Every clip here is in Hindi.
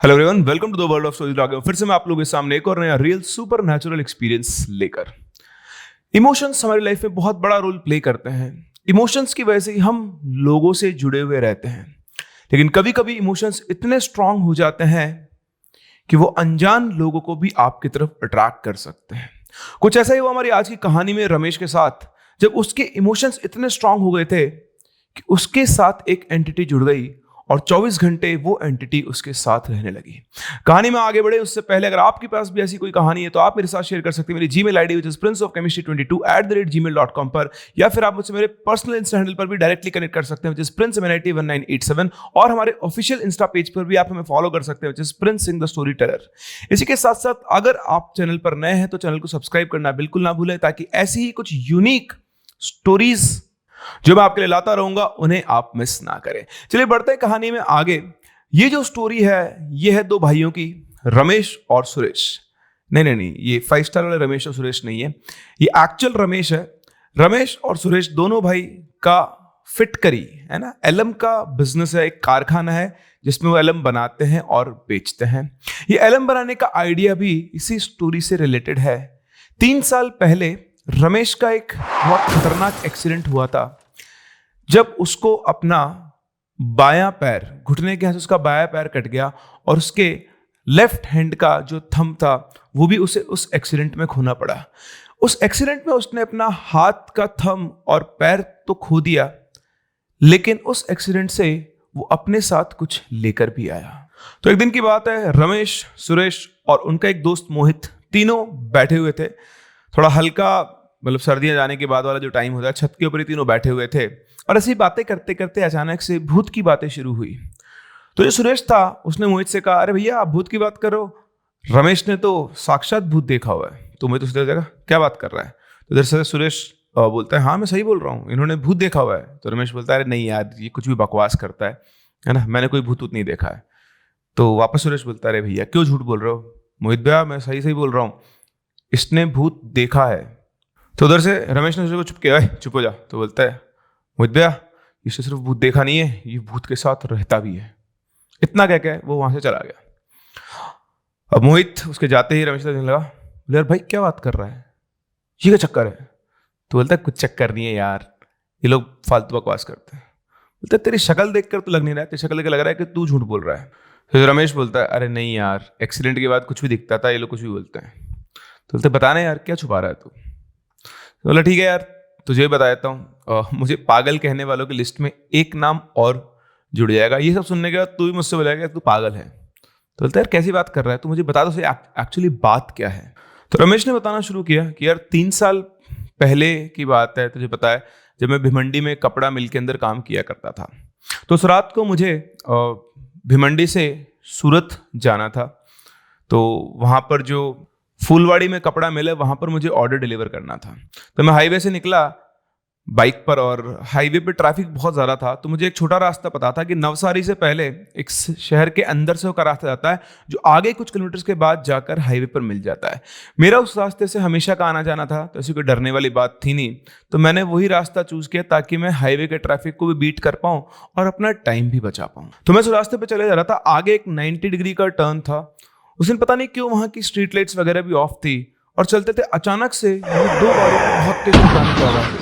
Hello everyone, welcome to the world of story blogging. फिर से मैं आप लोगों के सामने एक और नया रियल सुपर नेचुरल एक्सपीरियंस लेकर। इमोशंस हमारी लाइफ में बहुत बड़ा रोल प्ले करते हैं। इमोशंस की वजह से ही हम लोगों से जुड़े हुए रहते हैं, लेकिन कभी कभी इमोशंस इतने स्ट्रांग हो जाते हैं कि वो अनजान लोगों को भी आपकी तरफ अट्रैक्ट कर सकते हैं। कुछ ऐसा ही हुआ हमारी आज की कहानी में रमेश के साथ, जब उसके इमोशंस इतने स्ट्रांग हो गए थे कि उसके साथ एक एंटिटी जुड़ गई और 24 घंटे वो एंटिटी उसके साथ रहने लगी। कहानी में आगे बढ़े उससे पहले अगर आपके पास भी ऐसी कोई कहानी है तो आप मेरे साथ शेयर कर सकते हैं मेरी Gmail ID which is princeofchemistry22@gmail.com पर, या फिर आप मुझसे मेरे पर्सनल इंस्टा हैंडल पर भी डायरेक्टली कनेक्ट कर सकते हैं विच इज princehumanity1987, और हमारे ऑफिशियल इंस्टा पेज पर भी आप हमें फॉलो कर सकते हैं which is Prince Singh the story teller. इसी के साथ साथ अगर आप चैनल पर नए हैं तो चैनल को सब्सक्राइब करना बिल्कुल ना भूलें, ताकि ऐसी ही कुछ यूनिक स्टोरीज जो मैं आपके लिए लाता रहूंगा उन्हें आप मिस ना करें। चलिए बढ़ते हैं कहानी में आगे। ये जो स्टोरी है ये है दो भाइयों की, रमेश और सुरेश। नहीं, ये 5 स्टार वाले रमेश और सुरेश नहीं है, ये एक्चुअल रमेश है। रमेश और सुरेश दोनों भाई का फिटकरी है ना, एलम का बिजनेस है, एक कारखाना है जिसमें वो एलम बनाते हैं और बेचते हैं। ये एलम बनाने का आइडिया भी इसी स्टोरी से रिलेटेड है। 3 साल पहले रमेश का एक बहुत खतरनाक एक्सीडेंट हुआ था, जब उसको अपना बायां पैर, घुटने के यहाँ से उसका बायां पैर कट गया और उसके लेफ्ट हैंड का जो थंब था वो भी उसे उस एक्सीडेंट में खोना पड़ा। उस एक्सीडेंट में उसने अपना हाथ का थंब और पैर तो खो दिया, लेकिन उस एक्सीडेंट से वो अपने साथ कुछ लेकर भी आया। तो एक दिन की बात है, रमेश, सुरेश और उनका एक दोस्त मोहित तीनों बैठे हुए थे। थोड़ा हल्का मतलब सर्दियां जाने के बाद वाला जो टाइम होता है, छत के ऊपर ही तीनों बैठे हुए थे और ऐसी बातें करते करते अचानक से भूत की बातें शुरू हुई। तो जो सुरेश था उसने मोहित से कहा, अरे भैया आप भूत की बात करो, रमेश ने तो साक्षात भूत देखा हुआ है। तो मोहित उसने देखा क्या बात कर रहा है। तो इधर से सुरेश बोलता है, हाँ मैं सही बोल रहा हूँ, इन्होंने भूत देखा हुआ है। तो रमेश बोलता है, अरे नहीं यार ये कुछ भी बकवास करता है ना, मैंने कोई भूत नहीं देखा है। तो वापस सुरेश बोलता है, अरे भैया क्यों झूठ बोल रहे हो। मोहित भैया मैं सही बोल रहा हूँ, इसने भूत देखा है। तो उधर से रमेश ने उसको चुप किया, चुप हो जा। तो बोलता है, मोहित भैया इसने सिर्फ भूत देखा नहीं है, ये भूत के साथ रहता भी है। इतना कह के वो वहां से चला गया। अब मोहित उसके जाते ही रमेश देखने लगा, बोले यार भाई क्या बात कर रहा है, ये क्या चक्कर है। तो बोलता है, कुछ चक्कर नहीं है यार, ये लोग फालतू बकवास करते हैं। बोलता है, तेरी शक्ल देखकर तो लग नहीं रहा है, तेरी शक्ल देख लग रहा है कि तू झूठ बोल रहा है। फिर रमेश बोलता है, अरे नहीं यार एक्सीडेंट के बाद कुछ भी दिखता था, ये लोग कुछ भी बोलते हैं। तो बोलते बताना यार क्या छुपा रहा है तू। तो बोला ठीक है यार तुझे बता देता हूँ, मुझे पागल कहने वालों की लिस्ट में एक नाम और जुड़ जाएगा। ये सब सुनने के बाद तू भी मुझसे बोलेगा तू पागल है। तो बोलता है यार कैसी बात कर रहा है, तू मुझे बता दो सही एक्चुअली बात क्या है। तो रमेश ने बताना शुरू किया कि यार 3 साल पहले की बात है, तुझे पता है जब मैं भिमंडी में कपड़ा मिल के अंदर काम किया करता था, तो उस रात को मुझे भिमंडी से सूरत जाना था। तो वहाँ पर जो फूलवाड़ी में कपड़ा मिले वहां पर मुझे ऑर्डर डिलीवर करना था। तो मैं हाईवे से निकला बाइक पर, और हाईवे पे ट्रैफिक बहुत ज़्यादा था। तो मुझे एक छोटा रास्ता पता था कि नवसारी से पहले एक शहर के अंदर से होकर रास्ता जाता है जो आगे कुछ किलोमीटर के बाद जाकर हाईवे पर मिल जाता है। मेरा उस रास्ते से हमेशा का आना जाना था, तो ऐसी कोई डरने वाली बात थी नहीं। तो मैंने वही रास्ता चूज किया ताकि मैं हाईवे के ट्रैफिक को भी बीट कर पाऊँ और अपना टाइम भी बचा पाऊँ। तो मैं उस रास्ते पर चले जा रहा था, आगे एक 90 डिग्री का टर्न था। उस दिन पता नहीं क्यों वहां की स्ट्रीट लाइट्स वगैरह भी ऑफ थी और चलते थे, अचानक से ये 2 गाड़ियों को बहुत तेज चलाने की आवाज हुई।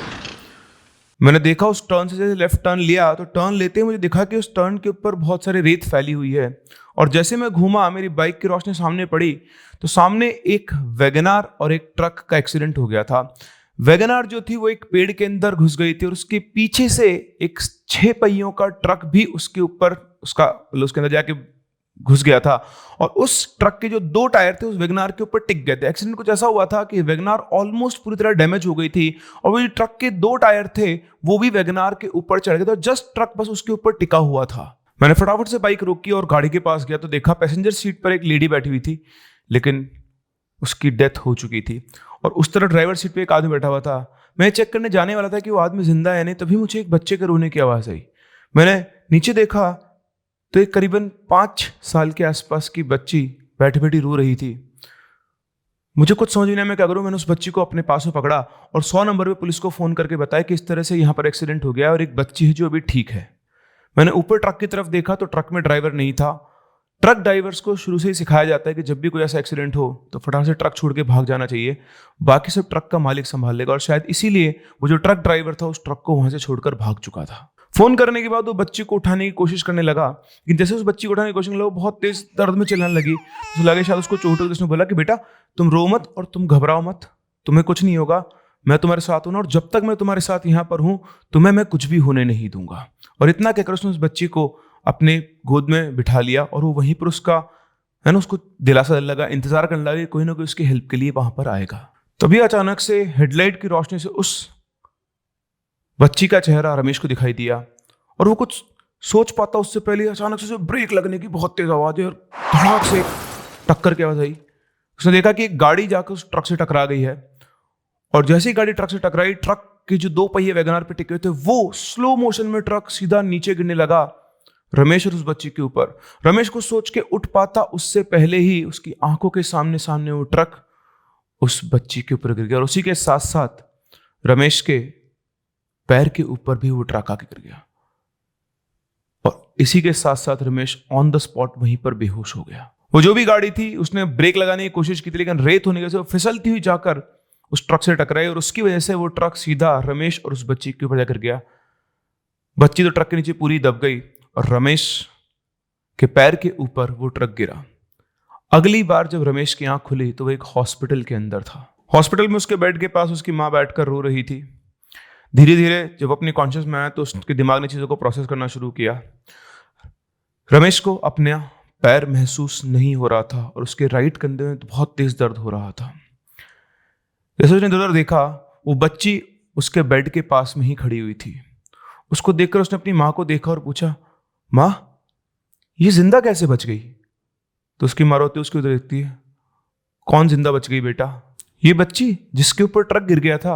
मैंने देखा उस टर्न से जैसे लेफ्ट टर्न लिया, तो टर्न लेते ही मुझे दिखा कि उस टर्न के ऊपर बहुत सारी रेत फैली हुई है। और जैसे मैं घूमा, मेरी बाइक की रोशनी सामने पड़ी, तो सामने एक वैगनार और एक ट्रक का एक्सीडेंट हो गया था। वैगनार जो थी वो एक पेड़ के अंदर घुस गई थी और उसके पीछे से एक 6 पहियों का ट्रक भी उसके ऊपर उसके अंदर जाके घुस गया था। और उस ट्रक के जो 2 टायर थे उस वैगनार के ऊपर टिक गए थे। एक्सीडेंट कुछ ऐसा हुआ था कि वैगनार ऑलमोस्ट पूरी तरह डैमेज हो गई थी और वो जो ट्रक के 2 टायर थे वो भी वैगनार के ऊपर चढ़ गए थे और जस्ट ट्रक बस उसके ऊपर टिका हुआ था। मैंने फटाफट से बाइक रोकी और गाड़ी के पास गया तो देखा पैसेंजर सीट पर एक लेडी बैठी हुई थी, लेकिन उसकी डेथ हो चुकी थी। और उस तरह ड्राइवर सीट पर एक आदमी बैठा हुआ था। मैं चेक करने जाने वाला था कि वो आदमी जिंदा है नहीं, तभी मुझे एक बच्चे के रोने की आवाज़ आई। मैंने नीचे देखा तो एक करीबन 5 साल के आसपास की बच्ची बैठी बैठी रो रही थी। मुझे कुछ समझ नहीं आया मैं क्या करूं। मैंने उस बच्ची को अपने पास में पकड़ा और 100 नंबर पे पुलिस को फोन करके बताया कि इस तरह से यहाँ पर एक्सीडेंट हो गया और एक बच्ची है जो अभी ठीक है। मैंने ऊपर ट्रक की तरफ देखा तो ट्रक में ड्राइवर नहीं था, ट्रक ड्राइवर्स को शुरू से ही सिखाया जाता है कि जब भी कोई ऐसा एक्सीडेंट हो तो फटाफट से ट्रक छोड़ के भाग जाना चाहिए, बाकी सब ट्रक का मालिक संभाल लेगा। और शायद इसीलिए वो जो ट्रक ड्राइवर था उस ट्रक को वहां से छोड़कर भाग चुका था। फोन करने के बाद वो बच्ची को उठाने की कोशिश करने लगा, लेकिन जैसे उस बच्ची को उठाने की कोशिश करने लगा, वो बहुत तेज दर्द में चिल्लाने लगी। उसे लगे शायद उसको चोट हो। उसने बोला कि बेटा तुम रो मत और तुम घबराओ मत, तुम्हें कुछ नहीं होगा, मैं तुम्हारे साथ हूं, और जब तक मैं तुम्हारे साथ यहाँ पर हूं तुम्हें मैं कुछ भी होने नहीं दूंगा। और इतना कहकर उसने उस बच्ची को अपने गोद में बिठा लिया और वो वहीं पर उसका है ना, उसको दिलासा देने लगा, इंतजार करने लगा कि कोई ना कोई उसकी हेल्प के लिए वहां पर आएगा। तभी अचानक से हेडलाइट की रोशनी से उस बच्ची का चेहरा रमेश को दिखाई दिया, और वो कुछ सोच पाता उससे पहले अचानक से ब्रेक लगने की बहुत तेज आवाज है और धड़ाक से टक्कर की आवाज आई। उसने देखा कि एक गाड़ी जाकर उस ट्रक से टकरा गई है, और जैसे ही गाड़ी ट्रक से टकराई, ट्रक के जो 2 पहिए वैगनआर पे टिके हुए थे वो स्लो मोशन में ट्रक सीधा नीचे गिरने लगा रमेश और उस बच्ची के ऊपर। रमेश को सोच के उठ पाता उससे पहले ही उसकी आंखों के सामने सामने वो ट्रक उस बच्ची के ऊपर गिर गया, और उसी के साथ साथ रमेश के पैर के ऊपर भी वो ट्रक आके गिर गया, और इसी के साथ साथ रमेश ऑन द स्पॉट वहीं पर बेहोश हो गया। वो जो भी गाड़ी थी उसने ब्रेक लगाने की कोशिश की थी, लेकिन रेत होने की वजह से वो फिसलती हुई जाकर उस ट्रक से टकराई, और उसकी वजह से वो ट्रक सीधा रमेश और उस बच्ची के ऊपर जाकर गया। बच्ची तो ट्रक के नीचे पूरी दब गई और रमेश के पैर के ऊपर वो ट्रक गिरा। अगली बार जब रमेश की आंख खुली तो वो एक हॉस्पिटल के अंदर था। हॉस्पिटल में उसके बेड के पास उसकी मां बैठकर रो रही थी। धीरे धीरे जब अपनी कॉन्शियस में आया तो उसके दिमाग ने चीजों को प्रोसेस करना शुरू किया। रमेश को अपना पैर महसूस नहीं हो रहा था और उसके राइट कंधे में बहुत तेज दर्द हो रहा था। जैसे उसने इधर देखा, वो बच्ची उसके बेड के पास में ही खड़ी हुई थी। उसको देखकर उसने अपनी माँ को देखा और पूछा, माँ ये जिंदा कैसे बच गई? तो उसकी माँ रोती उसकी उधर देखती है, कौन जिंदा बच गई बेटा? ये बच्ची जिसके ऊपर ट्रक गिर गया था।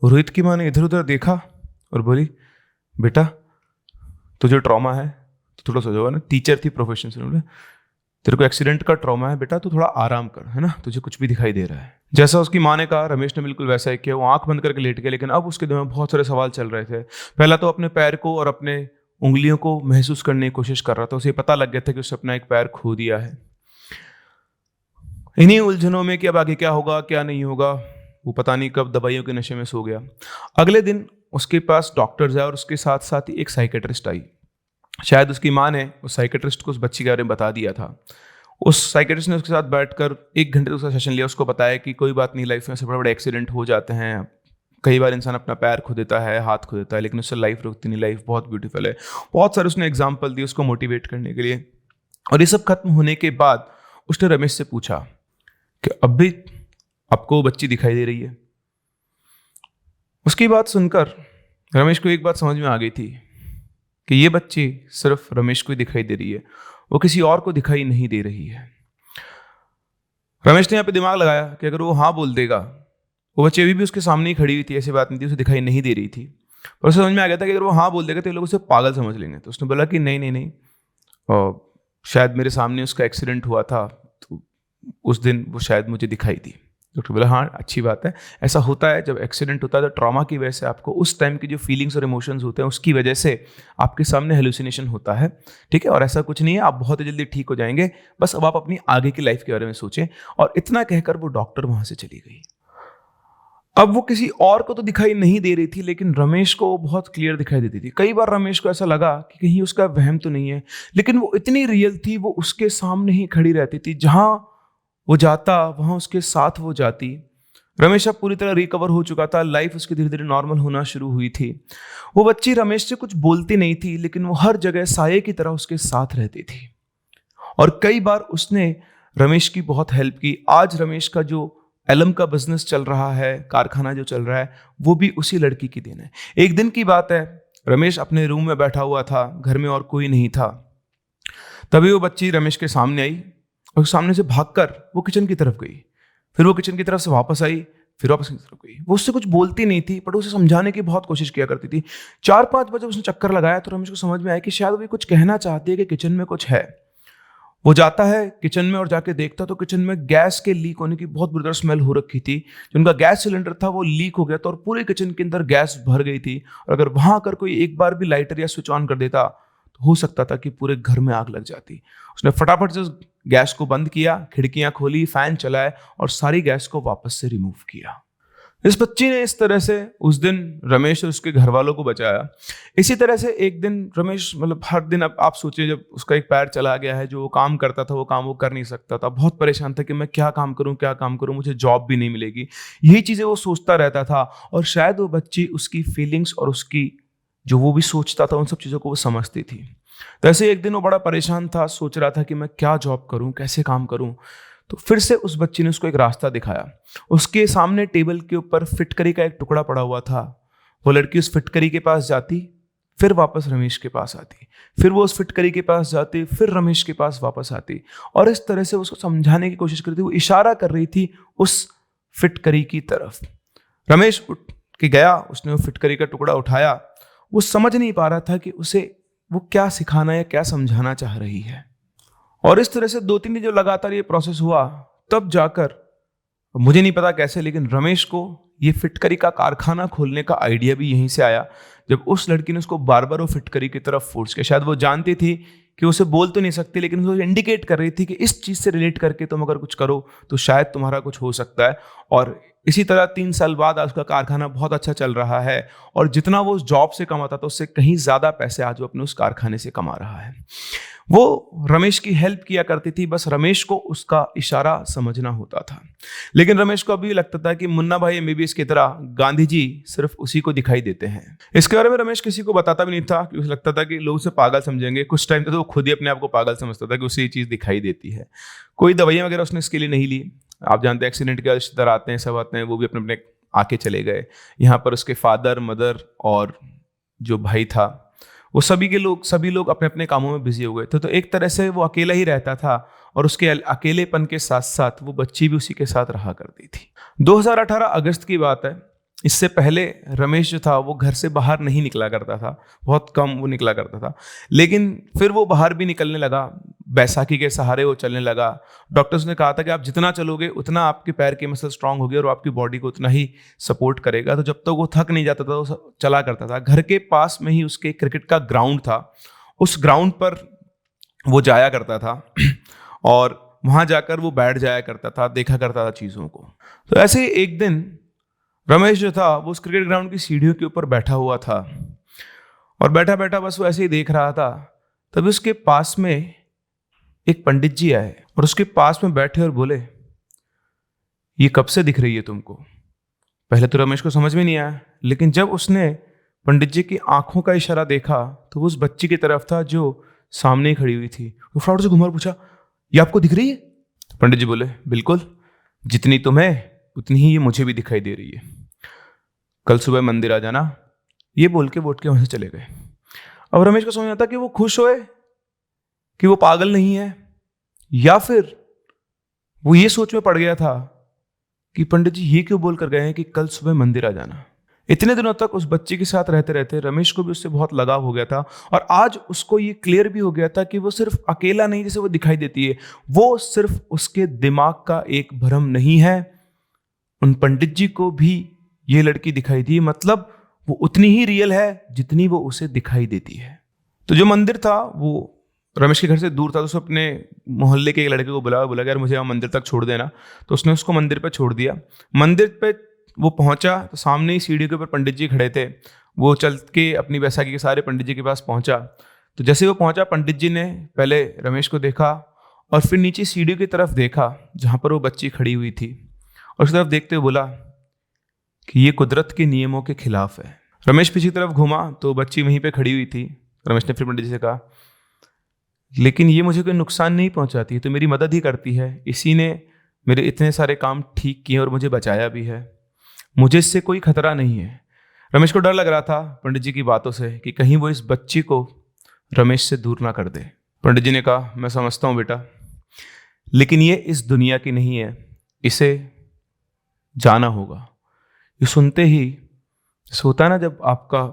रोहित की माँ ने इधर उधर देखा और बोली, बेटा तुझे ट्रॉमा है तो थोड़ा सो जाओ ना। टीचर थी प्रोफेशन से, बोले तेरे को एक्सीडेंट का ट्रॉमा है बेटा, तो थोड़ा आराम कर, है ना, तुझे कुछ भी दिखाई दे रहा है। जैसा उसकी माँ ने कहा रमेश ने बिल्कुल वैसा ही किया। वो आंख बंद करके लेट गया, लेकिन अब उसके दिमाग में बहुत सारे सवाल चल रहे थे। पहला तो अपने पैर को और अपने उंगलियों को महसूस करने की कोशिश कर रहा था। उसे पता लग गया था कि उसने अपना एक पैर खो दिया है। इन्हीं उलझनों में कि अब आगे क्या होगा क्या नहीं होगा, वो पता नहीं कब दवाइयों के नशे में सो गया। अगले दिन उसके पास डॉक्टर्स आए और उसके साथ साथ ही एक साइकेट्रिस्ट आई। शायद उसकी माँ ने उस साइकेट्रिस्ट को उस बच्ची के बारे में बता दिया था। उस साइकेट्रिस्ट ने उसके साथ बैठकर 1 घंटे उसका सेशन लिया। उसको बताया कि कोई बात नहीं, लाइफ में से बड़े बड़े एक्सीडेंट हो जाते हैं, कई बार इंसान अपना पैर खो देता है, हाथ खो देता है, लेकिन उससे लाइफ रुकती नहीं, लाइफ बहुत ब्यूटीफुल है। बहुत सारे उसने एग्जाम्पल दिए उसको मोटिवेट करने के लिए। और ये सब खत्म होने के बाद उसने रमेश से पूछा कि अब भी आपको बच्ची दिखाई दे रही है? उसकी बात सुनकर रमेश को एक बात समझ में आ गई थी कि ये बच्ची सिर्फ रमेश को ही दिखाई दे रही है, वो किसी और को दिखाई नहीं दे रही है। रमेश ने यहाँ पे दिमाग लगाया कि अगर वो हाँ बोल देगा, वो बच्ची अभी भी उसके सामने ही खड़ी हुई थी, ऐसी बात नहीं थी, उसे दिखाई नहीं दे रही थी, पर उसे समझ में आ गया था कि अगर वो हाँ बोल देगा तो ये लोग उसे पागल समझ लेंगे। तो उसने बोला कि नहीं नहीं नहीं, और शायद मेरे सामने उसका एक्सीडेंट हुआ था तो उस दिन वो शायद मुझे दिखाई दी। डॉक्टर बोला हाँ अच्छी बात है, ऐसा होता है जब एक्सीडेंट होता है तो ट्रॉमा की वजह से आपको उस टाइम की जो फीलिंग्स और इमोशंस होते हैं उसकी वजह से आपके सामने हेलुसिनेशन होता है, ठीक है, और ऐसा कुछ नहीं है, आप बहुत जल्दी ठीक हो जाएंगे, बस अब आप अपनी आगे की लाइफ के बारे में सोचें। और इतना कहकर वो डॉक्टर वहां से चली गई। अब वो किसी और को तो दिखाई नहीं दे रही थी, लेकिन रमेश को बहुत क्लियर दिखाई देती थी। कई बार रमेश को ऐसा लगा कि कहीं उसका वहम तो नहीं है, लेकिन वो इतनी रियल थी, वो उसके सामने ही खड़ी रहती थी, जहां वो जाता वहां उसके साथ वो जाती। रमेश अब पूरी तरह रिकवर हो चुका था, लाइफ उसकी धीरे धीरे नॉर्मल होना शुरू हुई थी। वो बच्ची रमेश से कुछ बोलती नहीं थी, लेकिन वो हर जगह साये की तरह उसके साथ रहती थी, और कई बार उसने रमेश की बहुत हेल्प की। आज रमेश का जो एलम का बिजनेस चल रहा है, कारखाना जो चल रहा है, वो भी उसी लड़की की देन है। एक दिन की बात है, रमेश अपने रूम में बैठा हुआ था, घर में और कोई नहीं था। तभी वो बच्ची रमेश के सामने आई और सामने से भागकर वो किचन की तरफ गई, फिर वो किचन की तरफ से वापस आई, फिर वापस की तरफ गई। वो उससे कुछ बोलती नहीं थी, पर उसे समझाने की बहुत कोशिश किया करती थी। 4-5 बजे उसने चक्कर लगाया तो रमेश को समझ में आया कि शायद वो कुछ कहना चाहती है कि किचन में कुछ है। वो जाता है किचन में और जाके देखता तो किचन में गैस के लीक होने की बहुत बुरी तरह स्मेल हो रखी थी। जो उनका गैस सिलेंडर था वो लीक हो गया था और पूरे किचन के अंदर गैस भर गई थी, और अगर वहां अगर कोई एक बार भी लाइटर या स्विच ऑन कर देता तो हो सकता था कि पूरे घर में आग लग जाती। उसने फटाफट से उस गैस को बंद किया, खिड़कियां खोली, फैन चलाए और सारी गैस को वापस से रिमूव किया। इस बच्ची ने इस तरह से उस दिन रमेश और उसके घर वालों को बचाया। इसी तरह से एक दिन रमेश, मतलब हर दिन, अब आप सोचिए, जब उसका एक पैर चला गया है, जो वो काम करता था वो काम वो कर नहीं सकता था, बहुत परेशान था कि मैं क्या काम करूं, मुझे जॉब भी नहीं मिलेगी। यही चीजें वो सोचता रहता था और शायद वो बच्ची उसकी फीलिंग्स और उसकी जो वो भी सोचता था उन सब चीज़ों को वो समझती थी। तो ऐसे एक दिन वो बड़ा परेशान था, सोच रहा था कि मैं क्या जॉब करूं, कैसे काम करूं। तो फिर से उस बच्ची ने उसको एक रास्ता दिखाया। उसके सामने टेबल के ऊपर फिटकरी का एक टुकड़ा पड़ा हुआ था। वो लड़की उस फिटकरी के पास जाती, फिर वापस रमेश के पास आती, फिर वो उस फिटकरी के पास जाती, फिर रमेश के पास वापस आती और इस तरह से उसको समझाने की कोशिश कर रही थी। वो इशारा कर रही थी उस फिटकरी की तरफ। रमेश उठ के गया, उसने वो फिटकरी का टुकड़ा उठाया। वो समझ नहीं पा रहा था कि उसे वो क्या सिखाना या क्या समझाना चाह रही है। और इस तरह से 2-3 दिन जो लगातार ये प्रोसेस हुआ, तब जाकर, मुझे नहीं पता कैसे, लेकिन रमेश को ये फिटकरी का कारखाना खोलने का आइडिया भी यहीं से आया, जब उस लड़की ने उसको बार बार वो फिटकरी की तरफ फोर्स किया। शायद वो जानती थी कि उसे बोल तो नहीं सकती, लेकिन वो इंडिकेट कर रही थी कि इस चीज़ से रिलेट करके तुम अगर कुछ करो तो शायद तुम्हारा कुछ हो सकता है। और इसी तरह 3 साल बाद आज उसका कारखाना बहुत अच्छा चल रहा है और जितना वो उस जॉब से कमाता था उससे कहीं ज़्यादा पैसे आज वो अपने उस कारखाने से कमा रहा है। वो रमेश की हेल्प किया करती थी, बस रमेश को उसका इशारा समझना होता था। लेकिन रमेश को अभी लगता था कि मुन्ना भाई एमबीबीएस की तरह गांधी जी सिर्फ उसी को दिखाई देते हैं। इसके बारे में रमेश किसी को बताता भी नहीं था, क्योंकि उसे लगता था कि लोग उसे पागल समझेंगे। कुछ टाइम तक तो वो खुद ही अपने आप को पागल समझता था कि उसे ये चीज़ दिखाई देती है। कोई दवाइयाँ वगैरह उसने इसके लिए नहीं ली। आप जानते हैं एक्सीडेंट के रिश्तेदार आते हैं, सब आते हैं, वो भी अपने अपने आके चले गए। यहाँ पर उसके फादर, मदर और जो भाई था, वो सभी लोग अपने अपने कामों में बिजी हो गए थे। तो एक तरह से वो अकेला ही रहता था और उसके अकेलेपन के साथ साथ वो बच्ची भी उसी के साथ रहा करती थी। 2018 अगस्त की बात है। इससे पहले रमेश जो था वो घर से बाहर नहीं निकला करता था, बहुत कम वो निकला करता था। लेकिन फिर वो बाहर भी निकलने लगा, बैसाखी के सहारे वो चलने लगा। डॉक्टर्स ने कहा था कि आप जितना चलोगे उतना आपके पैर के मसल स्ट्रांग होगी और आपकी बॉडी को उतना ही सपोर्ट करेगा। तो जब तक वो थक नहीं जाता था वो चला करता था। घर के पास में ही उसके क्रिकेट का ग्राउंड था, उस ग्राउंड पर वो जाया करता था और वहाँ जाकर वो बैठ जाया करता था, देखा करता था चीज़ों को। तो ऐसे ही एक दिन रमेश जो था वो उस क्रिकेट ग्राउंड की सीढ़ियों के ऊपर बैठा हुआ था और बैठा बैठा बस वो ऐसे ही देख रहा था। तभी उसके पास में एक पंडित जी आए और उसके पास में बैठे और बोले, ये कब से दिख रही है तुमको? पहले तो रमेश को समझ में नहीं आया, लेकिन जब उसने पंडित जी की आंखों का इशारा देखा तो वो उस बच्ची की तरफ था जो सामने ही खड़ी हुई थी। वो फटाफट से घुमा और पूछा, ये आपको दिख रही है? पंडित जी बोले, बिल्कुल, जितनी तुम्हें उतनी ही ये मुझे भी दिखाई दे रही है। कल सुबह मंदिर आ जाना। ये बोल के वोट के वहां से चले गए। अब रमेश को समझ आता कि वो खुश होए कि वो पागल नहीं है, या फिर वो ये सोच में पड़ गया था कि पंडित जी ये क्यों बोल कर गए हैं कि कल सुबह मंदिर आ जाना। इतने दिनों तक उस बच्चे के साथ रहते रहते रमेश को भी उससे बहुत लगाव हो गया था और आज उसको ये क्लियर भी हो गया था कि वो सिर्फ अकेला नहीं जैसे वो दिखाई देती है, वो सिर्फ उसके दिमाग का एक भ्रम नहीं है। उन पंडित जी को भी ये लड़की दिखाई दी, मतलब वो उतनी ही रियल है जितनी वो उसे दिखाई देती है। तो जो मंदिर था वो रमेश के घर से दूर था, तो उसने अपने मोहल्ले के एक लड़के को बोला यार मुझे यहाँ मंदिर तक छोड़ देना। तो उसने उसको मंदिर पर छोड़ दिया। मंदिर पे वो पहुंचा तो सामने ही सीढ़ी के ऊपर पंडित जी खड़े थे। वो चल के अपनी बैसाखी के सारे पंडित जी के पास पहुंचा। तो जैसे वो पहुंचा, पंडित जी ने पहले रमेश को देखा और फिर नीचे सीढ़ी की तरफ देखा जहां पर वो बच्ची खड़ी हुई थी और उस तरफ देखते हुए बोला कि ये कुदरत के नियमों के खिलाफ है। रमेश पीछे की तरफ घूमा तो बच्ची वहीं पे खड़ी हुई थी। रमेश ने फिर पंडित जी से कहा, लेकिन ये मुझे कोई नुकसान नहीं पहुंचाती, तो मेरी मदद ही करती है। इसी ने मेरे इतने सारे काम ठीक किए और मुझे बचाया भी है। मुझे इससे कोई खतरा नहीं है। रमेश को डर लग रहा था पंडित जी की बातों से कि कहीं वो इस बच्ची को रमेश से दूर ना कर दे। पंडित जी ने कहा, मैं समझता हूँ बेटा, लेकिन ये इस दुनिया की नहीं है, इसे जाना होगा। ये सुनते ही जैसे होता है ना, जब आपका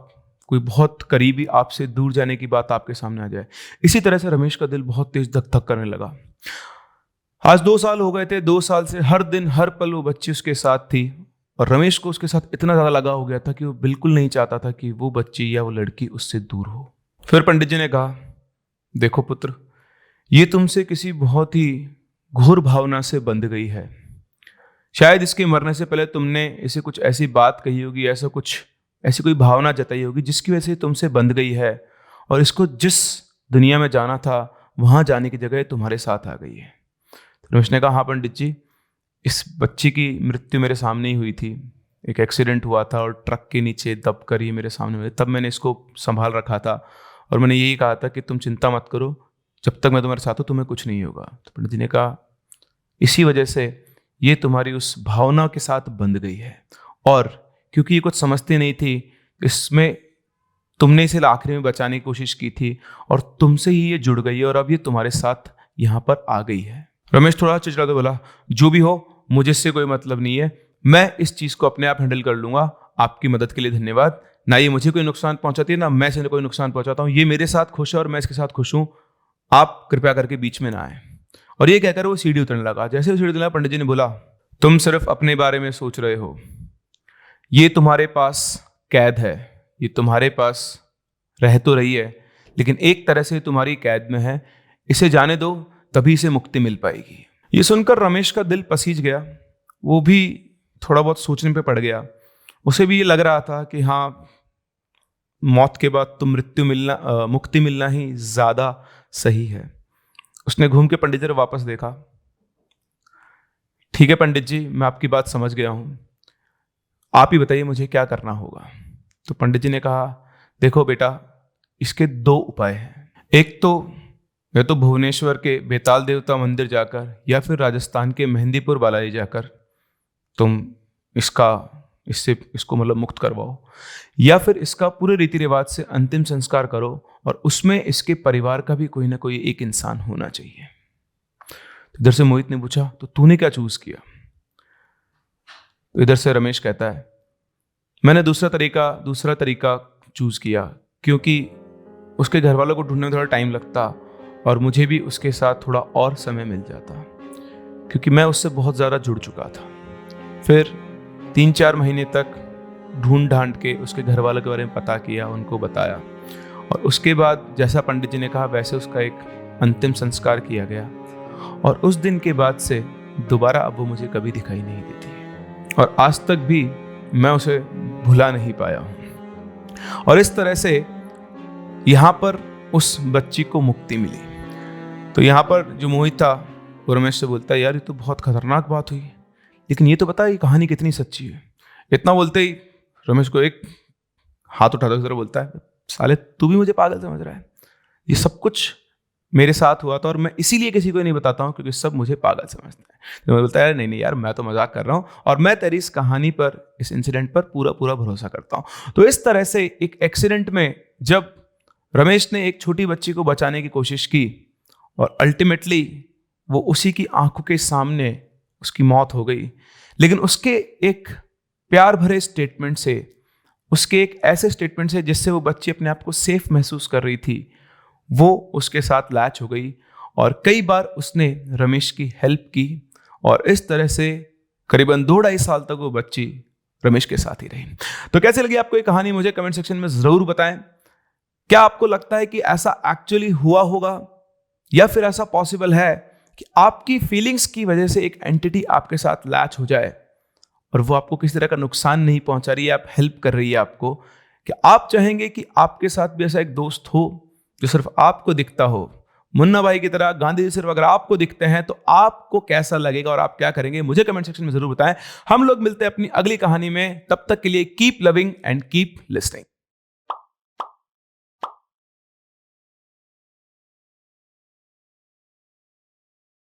कोई बहुत करीबी आपसे दूर जाने की बात आपके सामने आ जाए, इसी तरह से रमेश का दिल बहुत तेज धक धक करने लगा। आज 2 साल हो गए थे। 2 साल से हर दिन हर पल वो बच्ची उसके साथ थी और रमेश को उसके साथ इतना ज़्यादा लगा हो गया था कि वो बिल्कुल नहीं चाहता था कि वो बच्ची या वो लड़की उससे दूर हो। फिर पंडित जी ने कहा, देखो पुत्र, ये तुमसे किसी बहुत ही घोर भावना से बंध गई है। शायद इसके मरने से पहले तुमने इसे कुछ ऐसी बात कही होगी, ऐसी कोई भावना जताई होगी जिसकी वजह से तुमसे बंध गई है, और इसको जिस दुनिया में जाना था वहां जाने की जगह तुम्हारे साथ आ गई है। तो रमेश ने कहा, हाँ पंडित जी, इस बच्ची की मृत्यु मेरे सामने ही हुई थी। एक एक्सीडेंट हुआ था और ट्रक के नीचे दब कर ये मेरे सामने हुई। तब मैंने इसको संभाल रखा था और मैंने यही कहा था कि तुम चिंता मत करो, जब तक मैं तुम्हारे साथ हूँ तुम्हें कुछ नहीं होगा। तो पंडित जी ने कहा, इसी वजह से ये तुम्हारी उस भावना के साथ बंध गई है, और क्योंकि ये कुछ समझती नहीं थी, इसमें तुमने इसे आखिरी में बचाने की कोशिश की थी और तुमसे ही ये जुड़ गई है और अब ये तुम्हारे साथ यहाँ पर आ गई है। रमेश थोड़ा चिड़चिड़ाते बोला, जो भी हो मुझे इससे कोई मतलब नहीं है, मैं इस चीज को अपने आप हैंडल कर लूंगा। आपकी मदद के लिए धन्यवाद। ना ये मुझे कोई नुकसान पहुंचाती है, ना मैं इसे कोई नुकसान पहुंचाता हूँ। ये मेरे साथ खुश है और मैं इसके साथ खुश हूँ। आप कृपया करके बीच में ना आए। और ये कहकर वो सीढ़ी उतरने लगा। जैसे वो सीढ़ी उतरने लगा, पंडित जी ने बोला, तुम सिर्फ अपने बारे में सोच रहे हो। ये तुम्हारे पास कैद है, ये तुम्हारे पास रह तो रही है, लेकिन एक तरह से तुम्हारी कैद में है। इसे जाने दो, तभी इसे मुक्ति मिल पाएगी। ये सुनकर रमेश का दिल पसीज गया। वो भी थोड़ा बहुत सोचने पे पड़ गया। उसे भी ये लग रहा था कि हाँ, मौत के बाद तो मुक्ति मिलना ही ज्यादा सही है। उसने घूम के पंडित जी को वापस देखा। ठीक है पंडित जी, मैं आपकी बात समझ गया हूं, आप ही बताइए मुझे क्या करना होगा। तो पंडित जी ने कहा, देखो बेटा, इसके दो उपाय हैं। एक तो या तो भुवनेश्वर के बेताल देवता मंदिर जाकर या फिर राजस्थान के मेहंदीपुर बालाजी जाकर तुम इसको मतलब मुक्त करवाओ, या फिर इसका पूरे रीति रिवाज से अंतिम संस्कार करो और उसमें इसके परिवार का भी कोई ना कोई एक इंसान होना चाहिए। तो इधर से मोहित ने पूछा, तो तूने क्या चूज किया? तो इधर से रमेश कहता है, मैंने दूसरा तरीका चूज किया, क्योंकि उसके घर वालों को ढूंढने में थोड़ा टाइम लगता और मुझे भी उसके साथ थोड़ा और समय मिल जाता, क्योंकि मैं उससे बहुत ज़्यादा जुड़ चुका था। फिर 3-4 महीने तक ढूंढ ढांड के उसके घर वालों के बारे में पता किया, उनको बताया, और उसके बाद जैसा पंडित जी ने कहा वैसे उसका एक अंतिम संस्कार किया गया। और उस दिन के बाद से दोबारा अब वो मुझे कभी दिखाई नहीं देती, और आज तक भी मैं उसे भुला नहीं पाया हूँ। और इस तरह से यहाँ पर उस बच्ची को मुक्ति मिली। तो यहाँ पर जो मोहित था वो रमेश से बोलता है, यार ये तो बहुत खतरनाक बात हुई, लेकिन ये तो बता ये कहानी कितनी सच्ची है। इतना बोलते ही रमेश को एक हाथ उठाता हुआ बोलता है, साले तू भी मुझे पागल समझ रहा है? ये सब कुछ मेरे साथ हुआ था और मैं इसीलिए किसी को नहीं बताता हूँ क्योंकि सब मुझे पागल समझते हैं। तो मैं बोलता है, नहीं यार, मैं तो मजाक कर रहा हूँ और मैं तेरी इस कहानी पर, इस इंसिडेंट पर पूरा भरोसा करता हूँ। तो इस तरह से एक एक्सीडेंट में जब रमेश ने एक छोटी बच्ची को बचाने की कोशिश की और अल्टीमेटली वो उसी की आंखों के सामने उसकी मौत हो गई, लेकिन उसके एक प्यार भरे स्टेटमेंट से, उसके एक ऐसे स्टेटमेंट से जिससे वो बच्ची अपने आप को सेफ महसूस कर रही थी, वो उसके साथ लैच हो गई और कई बार उसने रमेश की हेल्प की और इस तरह से करीबन 2-2.5 साल तक वो बच्ची रमेश के साथ ही रही। तो कैसे लगी आपको ये कहानी, मुझे कमेंट सेक्शन में जरूर बताएं। क्या आपको लगता है कि ऐसा एक्चुअली हुआ होगा या फिर ऐसा पॉसिबल है कि आपकी फीलिंग्स की वजह से एक एंटिटी आपके साथ लैच हो जाए और वो आपको किसी तरह का नुकसान नहीं पहुंचा रही है, आप हेल्प कर रही है आपको? कि आप चाहेंगे कि आपके साथ भी ऐसा एक दोस्त हो जो सिर्फ आपको दिखता हो, मुन्ना भाई की तरह, गांधी जी सिर्फ अगर आपको दिखते हैं तो आपको कैसा लगेगा और आप क्या करेंगे? मुझे कमेंट सेक्शन में जरूर बताएं। हम लोग मिलते हैं अपनी अगली कहानी में, तब तक के लिए keep loving and keep listening.